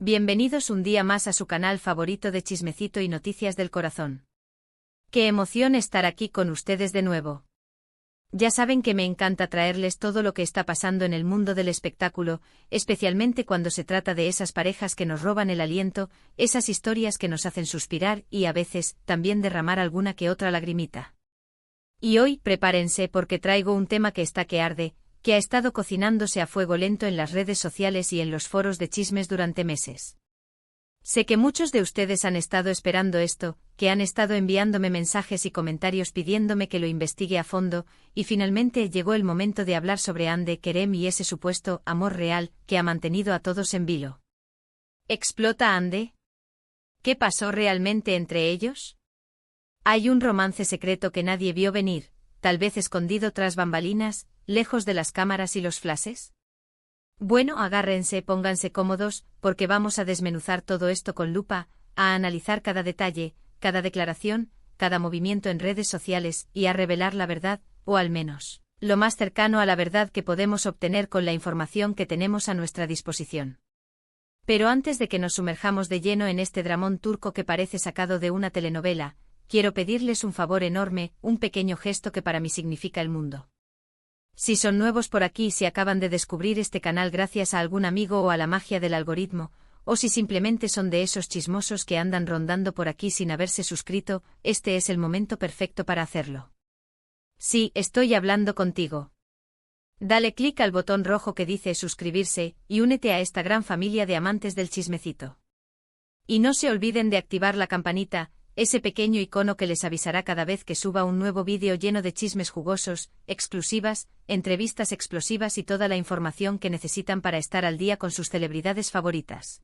Bienvenidos un día más a su canal favorito de chismecito y noticias del corazón. Qué emoción estar aquí con ustedes de nuevo. Ya saben que me encanta traerles todo lo que está pasando en el mundo del espectáculo, especialmente cuando se trata de esas parejas que nos roban el aliento, esas historias que nos hacen suspirar y a veces también derramar alguna que otra lagrimita. Y hoy prepárense porque traigo un tema que está que arde, que ha estado cocinándose a fuego lento en las redes sociales y en los foros de chismes durante meses. Sé que muchos de ustedes han estado esperando esto, que han estado enviándome mensajes y comentarios pidiéndome que lo investigue a fondo, y finalmente llegó el momento de hablar sobre Hande Kerem y ese supuesto amor real que ha mantenido a todos en vilo. ¿Explota Hande? ¿Qué pasó realmente entre ellos? ¿Hay un romance secreto que nadie vio venir, tal vez escondido tras bambalinas, lejos de las cámaras y los flashes? Bueno, agárrense, pónganse cómodos, porque vamos a desmenuzar todo esto con lupa, a analizar cada detalle, cada declaración, cada movimiento en redes sociales y a revelar la verdad, o al menos, lo más cercano a la verdad que podemos obtener con la información que tenemos a nuestra disposición. Pero antes de que nos sumerjamos de lleno en este dramón turco que parece sacado de una telenovela, quiero pedirles un favor enorme, un pequeño gesto que para mí significa el mundo. Si son nuevos por aquí y si acaban de descubrir este canal gracias a algún amigo o a la magia del algoritmo, o si simplemente son de esos chismosos que andan rondando por aquí sin haberse suscrito, este es el momento perfecto para hacerlo. Sí, estoy hablando contigo. Dale clic al botón rojo que dice suscribirse y únete a esta gran familia de amantes del chismecito. Y no se olviden de activar la campanita, ese pequeño icono que les avisará cada vez que suba un nuevo vídeo lleno de chismes jugosos, exclusivas, entrevistas explosivas y toda la información que necesitan para estar al día con sus celebridades favoritas.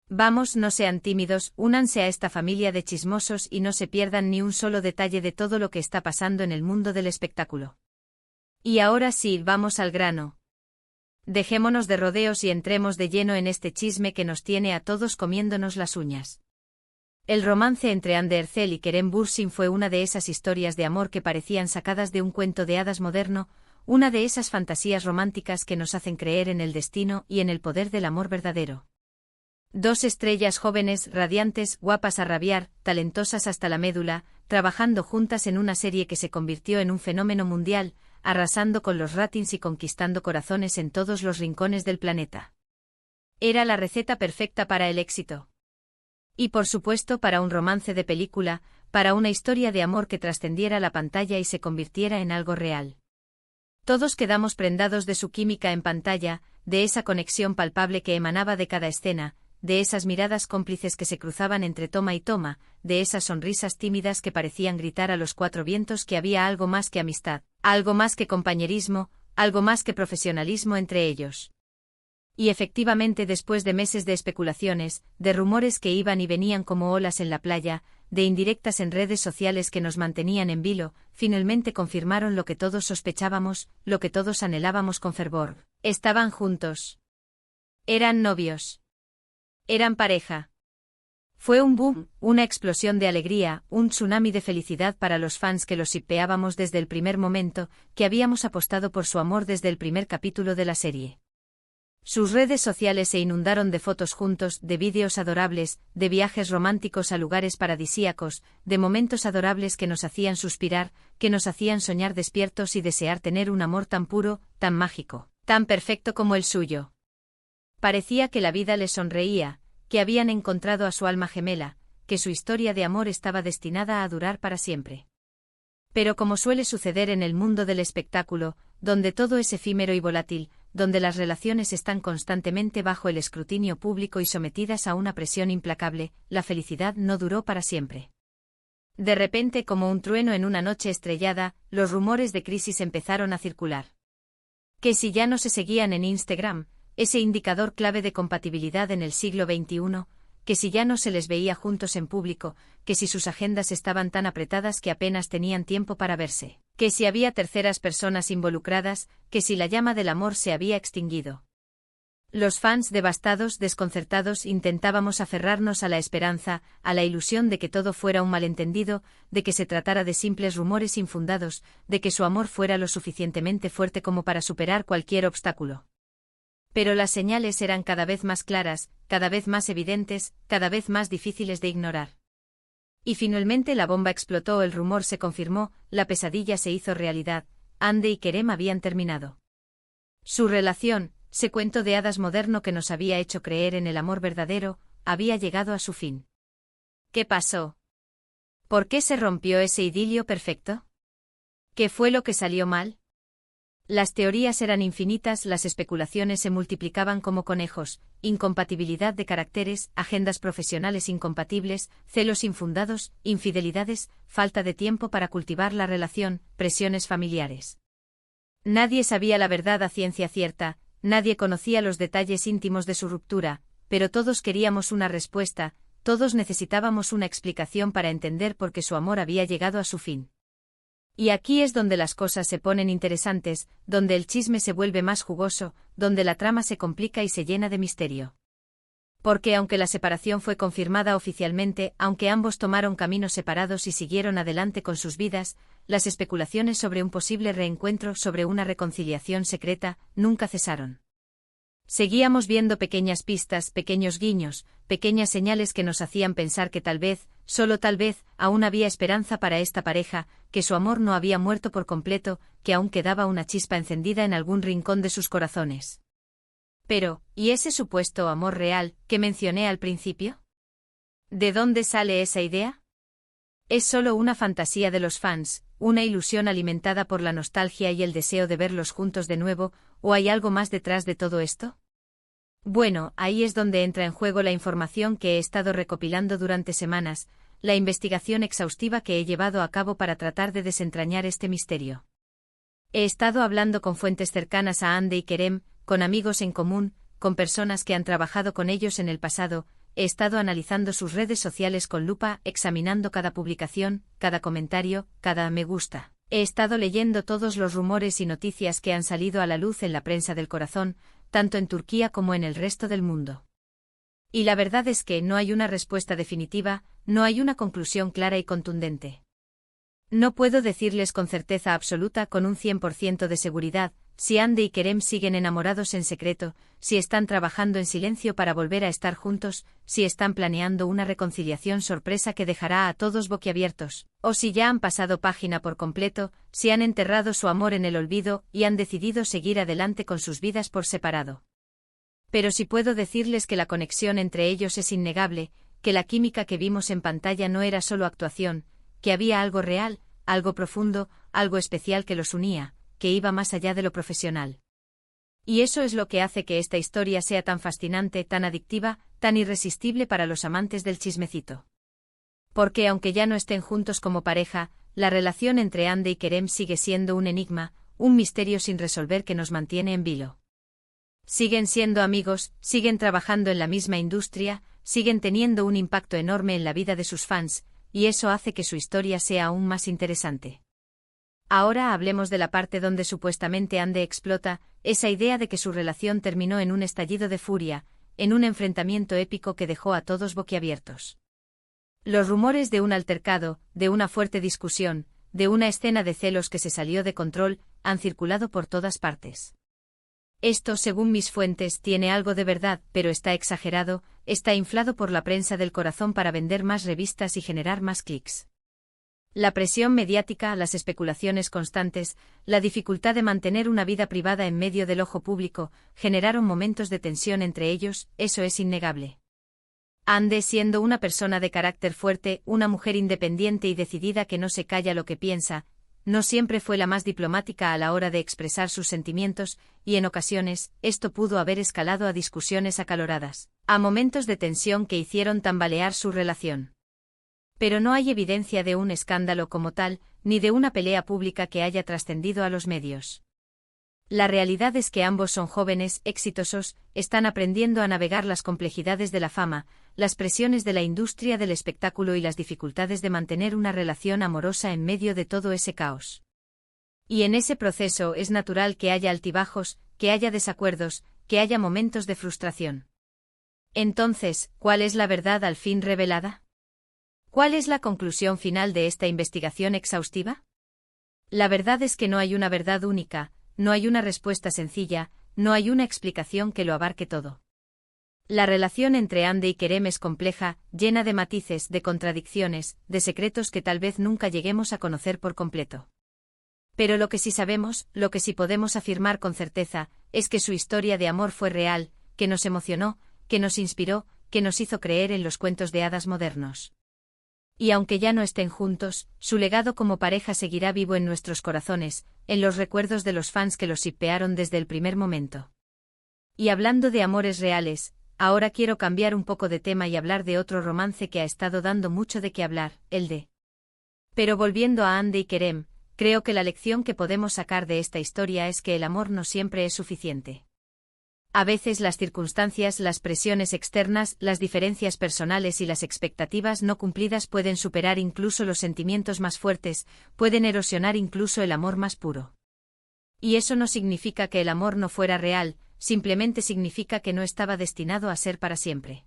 Vamos, no sean tímidos, únanse a esta familia de chismosos y no se pierdan ni un solo detalle de todo lo que está pasando en el mundo del espectáculo. Y ahora sí, vamos al grano. Dejémonos de rodeos y entremos de lleno en este chisme que nos tiene a todos comiéndonos las uñas. El romance entre Hande Erçel y Kerem Bürsin fue una de esas historias de amor que parecían sacadas de un cuento de hadas moderno, una de esas fantasías románticas que nos hacen creer en el destino y en el poder del amor verdadero. Dos estrellas jóvenes, radiantes, guapas a rabiar, talentosas hasta la médula, trabajando juntas en una serie que se convirtió en un fenómeno mundial, arrasando con los ratings y conquistando corazones en todos los rincones del planeta. Era la receta perfecta para el éxito. Y por supuesto para un romance de película, para una historia de amor que trascendiera la pantalla y se convirtiera en algo real. Todos quedamos prendados de su química en pantalla, de esa conexión palpable que emanaba de cada escena, de esas miradas cómplices que se cruzaban entre toma y toma, de esas sonrisas tímidas que parecían gritar a los cuatro vientos que había algo más que amistad, algo más que compañerismo, algo más que profesionalismo entre ellos. Y efectivamente después de meses de especulaciones, de rumores que iban y venían como olas en la playa, de indirectas en redes sociales que nos mantenían en vilo, finalmente confirmaron lo que todos sospechábamos, lo que todos anhelábamos con fervor. Estaban juntos. Eran novios. Eran pareja. Fue un boom, una explosión de alegría, un tsunami de felicidad para los fans que los shippeábamos desde el primer momento, que habíamos apostado por su amor desde el primer capítulo de la serie. Sus redes sociales se inundaron de fotos juntos, de vídeos adorables, de viajes románticos a lugares paradisíacos, de momentos adorables que nos hacían suspirar, que nos hacían soñar despiertos y desear tener un amor tan puro, tan mágico, tan perfecto como el suyo. Parecía que la vida les sonreía, que habían encontrado a su alma gemela, que su historia de amor estaba destinada a durar para siempre. Pero como suele suceder en el mundo del espectáculo, donde todo es efímero y volátil, donde las relaciones están constantemente bajo el escrutinio público y sometidas a una presión implacable, la felicidad no duró para siempre. De repente, como un trueno en una noche estrellada, los rumores de crisis empezaron a circular. Que si ya no se seguían en Instagram, ese indicador clave de compatibilidad en el siglo XXI, que si ya no se les veía juntos en público, que si sus agendas estaban tan apretadas que apenas tenían tiempo para verse, que si había terceras personas involucradas, que si la llama del amor se había extinguido. Los fans devastados, desconcertados, intentábamos aferrarnos a la esperanza, a la ilusión de que todo fuera un malentendido, de que se tratara de simples rumores infundados, de que su amor fuera lo suficientemente fuerte como para superar cualquier obstáculo. Pero las señales eran cada vez más claras, cada vez más evidentes, cada vez más difíciles de ignorar. Y finalmente la bomba explotó, el rumor se confirmó, la pesadilla se hizo realidad, Ande y Kerem habían terminado. Su relación, ese cuento de hadas moderno que nos había hecho creer en el amor verdadero, había llegado a su fin. ¿Qué pasó? ¿Por qué se rompió ese idilio perfecto? ¿Qué fue lo que salió mal? Las teorías eran infinitas, las especulaciones se multiplicaban como conejos, incompatibilidad de caracteres, agendas profesionales incompatibles, celos infundados, infidelidades, falta de tiempo para cultivar la relación, presiones familiares. Nadie sabía la verdad a ciencia cierta, nadie conocía los detalles íntimos de su ruptura, pero todos queríamos una respuesta, todos necesitábamos una explicación para entender por qué su amor había llegado a su fin. Y aquí es donde las cosas se ponen interesantes, donde el chisme se vuelve más jugoso, donde la trama se complica y se llena de misterio. Porque aunque la separación fue confirmada oficialmente, aunque ambos tomaron caminos separados y siguieron adelante con sus vidas, las especulaciones sobre un posible reencuentro, sobre una reconciliación secreta, nunca cesaron. Seguíamos viendo pequeñas pistas, pequeños guiños, pequeñas señales que nos hacían pensar que tal vez, solo tal vez, aún había esperanza para esta pareja, que su amor no había muerto por completo, que aún quedaba una chispa encendida en algún rincón de sus corazones. Pero, ¿y ese supuesto amor real, que mencioné al principio? ¿De dónde sale esa idea? ¿Es solo una fantasía de los fans, una ilusión alimentada por la nostalgia y el deseo de verlos juntos de nuevo, o hay algo más detrás de todo esto? Bueno, ahí es donde entra en juego la información que he estado recopilando durante semanas, la investigación exhaustiva que he llevado a cabo para tratar de desentrañar este misterio. He estado hablando con fuentes cercanas a Ande y Kerem, con amigos en común, con personas que han trabajado con ellos en el pasado, he estado analizando sus redes sociales con lupa, examinando cada publicación, cada comentario, cada me gusta. He estado leyendo todos los rumores y noticias que han salido a la luz en la prensa del corazón, tanto en Turquía como en el resto del mundo. Y la verdad es que no hay una respuesta definitiva, no hay una conclusión clara y contundente. No puedo decirles con certeza absoluta, con un 100% de seguridad, si Ande y Kerem siguen enamorados en secreto, si están trabajando en silencio para volver a estar juntos, si están planeando una reconciliación sorpresa que dejará a todos boquiabiertos, o si ya han pasado página por completo, si han enterrado su amor en el olvido y han decidido seguir adelante con sus vidas por separado. Pero sí puedo decirles que la conexión entre ellos es innegable, que la química que vimos en pantalla no era solo actuación, que había algo real, algo profundo, algo especial que los unía, que iba más allá de lo profesional. Y eso es lo que hace que esta historia sea tan fascinante, tan adictiva, tan irresistible para los amantes del chismecito. Porque aunque ya no estén juntos como pareja, la relación entre Ande y Kerem sigue siendo un enigma, un misterio sin resolver que nos mantiene en vilo. Siguen siendo amigos, siguen trabajando en la misma industria, siguen teniendo un impacto enorme en la vida de sus fans, y eso hace que su historia sea aún más interesante. Ahora hablemos de la parte donde supuestamente Ande explota, esa idea de que su relación terminó en un estallido de furia, en un enfrentamiento épico que dejó a todos boquiabiertos. Los rumores de un altercado, de una fuerte discusión, de una escena de celos que se salió de control, han circulado por todas partes. Esto, según mis fuentes, tiene algo de verdad, pero está exagerado, está inflado por la prensa del corazón para vender más revistas y generar más clics. La presión mediática, las especulaciones constantes, la dificultad de mantener una vida privada en medio del ojo público, generaron momentos de tensión entre ellos, eso es innegable. Ande, siendo una persona de carácter fuerte, una mujer independiente y decidida que no se calla lo que piensa, no siempre fue la más diplomática a la hora de expresar sus sentimientos, y en ocasiones, esto pudo haber escalado a discusiones acaloradas, a momentos de tensión que hicieron tambalear su relación. Pero no hay evidencia de un escándalo como tal, ni de una pelea pública que haya trascendido a los medios. La realidad es que ambos son jóvenes, exitosos, están aprendiendo a navegar las complejidades de la fama, las presiones de la industria del espectáculo y las dificultades de mantener una relación amorosa en medio de todo ese caos. Y en ese proceso es natural que haya altibajos, que haya desacuerdos, que haya momentos de frustración. Entonces, ¿cuál es la verdad al fin revelada? ¿Cuál es la conclusión final de esta investigación exhaustiva? La verdad es que no hay una verdad única, no hay una respuesta sencilla, no hay una explicación que lo abarque todo. La relación entre Ande y Kerem es compleja, llena de matices, de contradicciones, de secretos que tal vez nunca lleguemos a conocer por completo. Pero lo que sí sabemos, lo que sí podemos afirmar con certeza, es que su historia de amor fue real, que nos emocionó, que nos inspiró, que nos hizo creer en los cuentos de hadas modernos. Y aunque ya no estén juntos, su legado como pareja seguirá vivo en nuestros corazones, en los recuerdos de los fans que los shippearon desde el primer momento. Y hablando de amores reales, ahora quiero cambiar un poco de tema y hablar de otro romance que ha estado dando mucho de qué hablar, el de. Pero volviendo a Ande y Kerem, creo que la lección que podemos sacar de esta historia es que el amor no siempre es suficiente. A veces las circunstancias, las presiones externas, las diferencias personales y las expectativas no cumplidas pueden superar incluso los sentimientos más fuertes, pueden erosionar incluso el amor más puro. Y eso no significa que el amor no fuera real, simplemente significa que no estaba destinado a ser para siempre.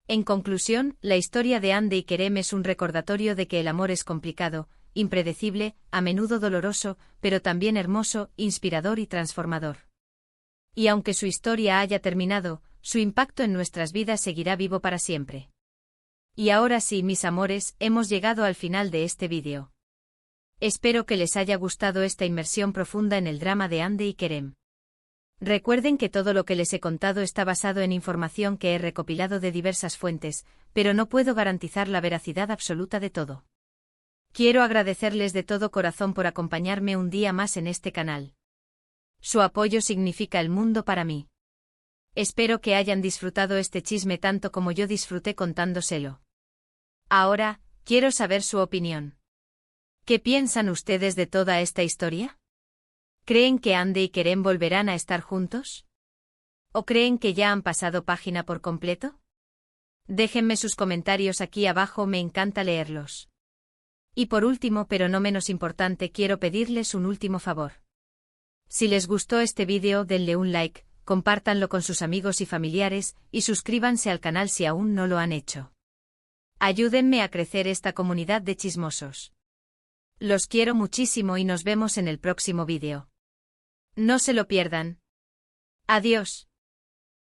En conclusión, la historia de Ande y Kerem es un recordatorio de que el amor es complicado, impredecible, a menudo doloroso, pero también hermoso, inspirador y transformador. Y aunque su historia haya terminado, su impacto en nuestras vidas seguirá vivo para siempre. Y ahora sí, mis amores, hemos llegado al final de este vídeo. Espero que les haya gustado esta inmersión profunda en el drama de Ande y Kerem. Recuerden que todo lo que les he contado está basado en información que he recopilado de diversas fuentes, pero no puedo garantizar la veracidad absoluta de todo. Quiero agradecerles de todo corazón por acompañarme un día más en este canal. Su apoyo significa el mundo para mí. Espero que hayan disfrutado este chisme tanto como yo disfruté contándoselo. Ahora, quiero saber su opinión. ¿Qué piensan ustedes de toda esta historia? ¿Creen que Ande y Kerem volverán a estar juntos? ¿O creen que ya han pasado página por completo? Déjenme sus comentarios aquí abajo, me encanta leerlos. Y por último, pero no menos importante, quiero pedirles un último favor. Si les gustó este vídeo, denle un like, compártanlo con sus amigos y familiares, y suscríbanse al canal si aún no lo han hecho. Ayúdenme a crecer esta comunidad de chismosos. Los quiero muchísimo y nos vemos en el próximo vídeo. No se lo pierdan. Adiós.